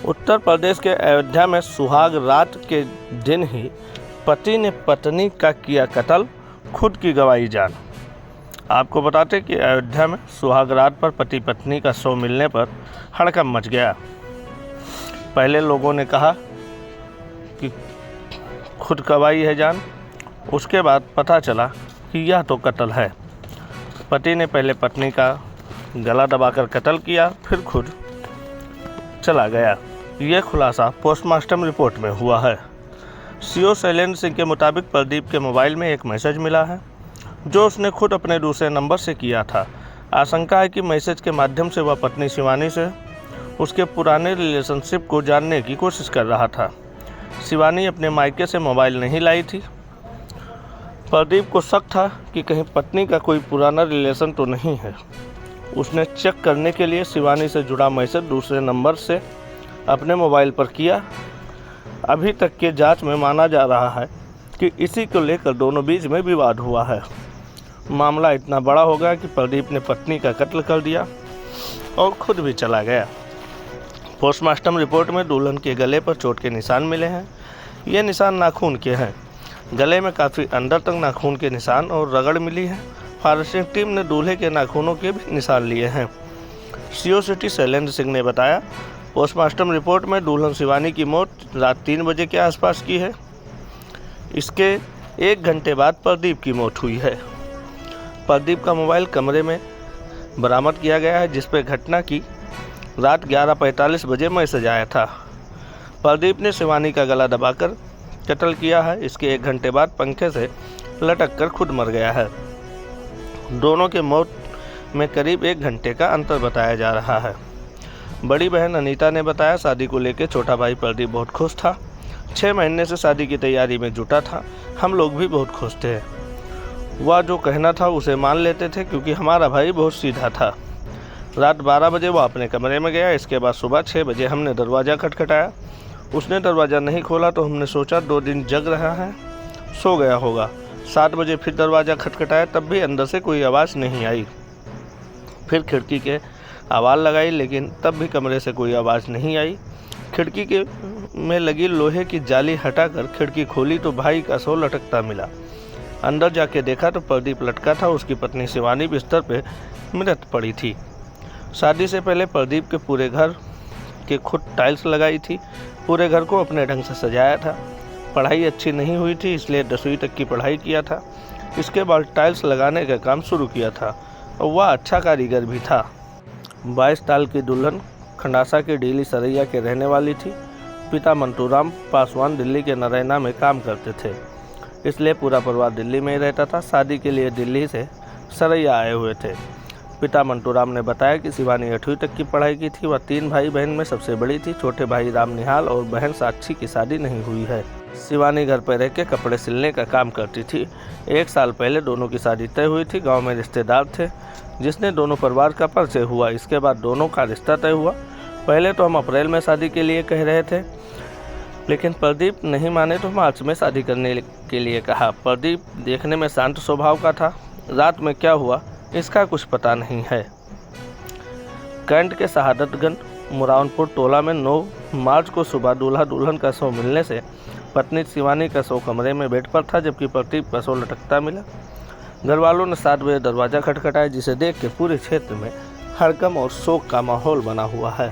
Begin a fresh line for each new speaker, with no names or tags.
उत्तर प्रदेश के अयोध्या में सुहाग रात के दिन ही पति ने पत्नी का किया कत्ल, खुद की गंवाई जान। आपको बताते कि अयोध्या में सुहाग रात पर पति पत्नी का शव मिलने पर हड़कंप मच गया। पहले लोगों ने कहा कि खुद गंवाई है जान, उसके बाद पता चला कि यह तो कत्ल है। पति ने पहले पत्नी का गला दबाकर कत्ल किया, फिर खुद चला गया। यह खुलासा पोस्टमार्टम रिपोर्ट में हुआ है। सीओ शैलेंद्र सिंह के मुताबिक प्रदीप के मोबाइल में एक मैसेज मिला है जो उसने खुद अपने दूसरे नंबर से किया था। आशंका है कि मैसेज के माध्यम से वह पत्नी शिवानी से उसके पुराने रिलेशनशिप को जानने की कोशिश कर रहा था। शिवानी अपने मायके से मोबाइल नहीं लाई थी। प्रदीप को शक था कि कहीं पत्नी का कोई पुराना रिलेशन तो नहीं है। उसने चेक करने के लिए शिवानी से जुड़ा मैसेज दूसरे नंबर से अपने मोबाइल पर किया। अभी तक के जांच में माना जा रहा है कि इसी को लेकर दोनों बीच में विवाद हुआ है। मामला इतना बड़ा हो गया कि प्रदीप ने पत्नी का कत्ल कर दिया और खुद भी चला गया। पोस्टमार्टम रिपोर्ट में दुल्हन के गले पर चोट के निशान मिले हैं। ये निशान नाखून के हैं। गले में काफ़ी अंदर तक नाखून के निशान और रगड़ मिली है। फॉरेंसिक टीम ने दूल्हे के नाखूनों के भी निशान लिए हैं। सीओ सिटी शैलेंद्र सिंह ने बताया, पोस्टमार्टम रिपोर्ट में दुल्हन शिवानी की मौत रात 3 बजे के आसपास की है। इसके 1 घंटे बाद प्रदीप की मौत हुई है। प्रदीप का मोबाइल कमरे में बरामद किया गया है, जिस पर घटना की रात 11:45 बजे मैसेज आया था। प्रदीप ने शिवानी का गला दबाकर कत्ल किया है। इसके 1 घंटे बाद पंखे से लटक कर खुद मर गया है। दोनों के मौत में करीब 1 घंटे का अंतर बताया जा रहा है। बड़ी बहन अनीता ने बताया, शादी को लेकर छोटा भाई प्रदीप बहुत खुश था। 6 महीने से शादी की तैयारी में जुटा था। हम लोग भी बहुत खुश थे। वह जो कहना था उसे मान लेते थे क्योंकि हमारा भाई बहुत सीधा था। रात 12 बजे वह अपने कमरे में गया। इसके बाद सुबह 6 बजे हमने दरवाज़ा खटखटाया। उसने दरवाज़ा नहीं खोला तो हमने सोचा 2 दिन जग रहा है, सो गया होगा। 7 बजे फिर दरवाज़ा खटखटाया, तब भी अंदर से कोई आवाज़ नहीं आई। फिर खिड़की के आवाज़ लगाई, लेकिन तब भी कमरे से कोई आवाज़ नहीं आई। खिड़की के में लगी लोहे की जाली हटाकर खिड़की खोली तो भाई का शव लटकता मिला। अंदर जाके देखा तो प्रदीप लटका था। उसकी पत्नी शिवानी बिस्तर पे मृत पड़ी थी। शादी से पहले प्रदीप के पूरे घर के खुद टाइल्स लगाई थी। पूरे घर को अपने ढंग से सजाया था। पढ़ाई अच्छी नहीं हुई थी, इसलिए 10वीं तक की पढ़ाई किया था। इसके बाद टाइल्स लगाने का काम शुरू किया था और वह अच्छा कारीगर भी था। 22 साल की दुल्हन खंडासा के डीली सरैया के रहने वाली थी। पिता मंटूराम पासवान दिल्ली के नरैना में काम करते थे, इसलिए पूरा परिवार दिल्ली में ही रहता था। शादी के लिए दिल्ली से सरैया आए हुए थे। पिता मंटूराम ने बताया कि शिवानी 8वीं तक की पढ़ाई की थी। वह 3 भाई बहन में सबसे बड़ी थी। छोटे भाई राम निहाल और बहन साक्षी की शादी नहीं हुई है। शिवानी घर पर रह के कपड़े सिलने का काम करती थी। 1 साल पहले दोनों की शादी तय हुई थी। गांव में रिश्तेदार थे जिसने दोनों परिवार का परिचय हुआ। इसके बाद दोनों का रिश्ता तय हुआ। पहले तो हम अप्रैल में शादी के लिए कह रहे थे, लेकिन प्रदीप नहीं माने तो मार्च में शादी करने के लिए कहा। प्रदीप देखने में शांत स्वभाव का था। रात में क्या हुआ इसका कुछ पता नहीं है। कैंट के शहादतगंज मुरावनपुर टोला में 9 मार्च को सुबह दूल्हा दुल्हन का शव मिलने से पत्नी शिवानी का शव कमरे में बेड पर था, जबकि प्रदीप का शव लटकता मिला। घर वालों ने 7 बजे दरवाज़ा खटखटाया, जिसे देख के पूरे क्षेत्र में हड़कंप और शोक का माहौल बना हुआ है।